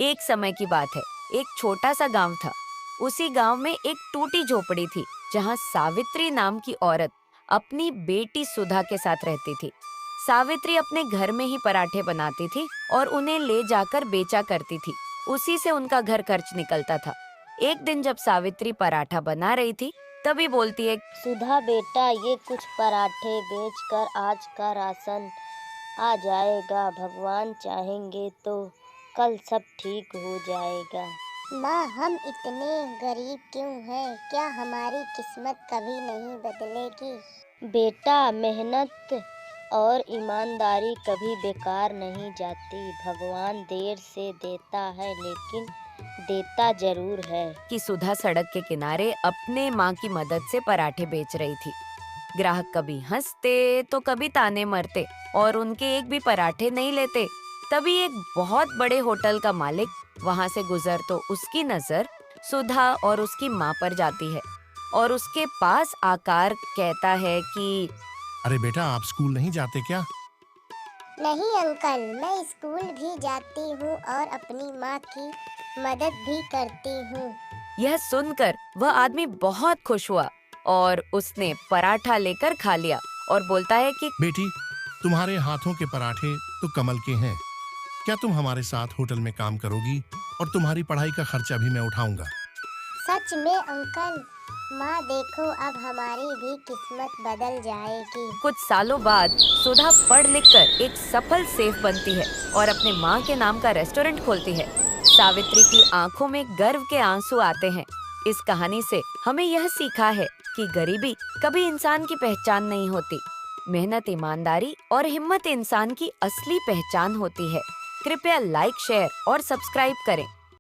एक समय की बात है, एक छोटा सा गांव था। उसी गांव में एक टूटी झोपड़ी थी, जहां सावित्री नाम की औरत अपनी बेटी सुधा के साथ रहती थी। सावित्री अपने घर में ही पराठे बनाती थी और उन्हें ले जाकर बेचा करती थी। उसी से उनका घर खर्च निकलता था। एक दिन जब सावित्री पराठा बना रही थी, तभी बोलती है, सुधा बेटा, ये कुछ पराठे बेचकर आज का राशन आ जाएगा। भगवान चाहेंगे तो कल सब ठीक हो जाएगा। माँ, हम इतने गरीब क्यों हैं? क्या हमारी किस्मत कभी नहीं बदलेगी? बेटा, मेहनत और ईमानदारी कभी बेकार नहीं जाती। भगवान देर से देता है, लेकिन देता जरूर है। कि सुधा सड़क के किनारे अपने माँ की मदद से पराठे बेच रही थी। ग्राहक कभी हंसते तो कभी ताने मरते और उनके एक भी पराठे नहीं लेते। तभी एक बहुत बड़े होटल का मालिक वहां से गुजर तो उसकी नजर सुधा और उसकी माँ पर जाती है और उसके पास आकर कहता है कि अरे बेटा, आप स्कूल नहीं जाते क्या? नहीं अंकल, मैं स्कूल भी जाती हूँ और अपनी माँ की मदद भी करती हूँ। यह सुनकर वह आदमी बहुत खुश हुआ और उसने पराठा लेकर खा लिया और बोलता है कि बेटी, तुम्हारे हाथों के पराठे तो कमल के हैं। क्या तुम हमारे साथ होटल में काम करोगी? और तुम्हारी पढ़ाई का खर्चा भी मैं उठाऊंगा। सच में अंकल? माँ देखो, अब हमारी भी किस्मत बदल जाएगी। कुछ सालों बाद सुधा पढ़ लिख कर एक सफल सेफ बनती है और अपने माँ के नाम का रेस्टोरेंट खोलती है। सावित्री की आंखों में गर्व के आंसू आते हैं। इस कहानी से हमें यह सीखा है कि गरीबी कभी इंसान की पहचान नहीं होती। मेहनत, ईमानदारी और हिम्मत इंसान की असली पहचान होती है। कृपया लाइक, शेयर और सब्सक्राइब करें।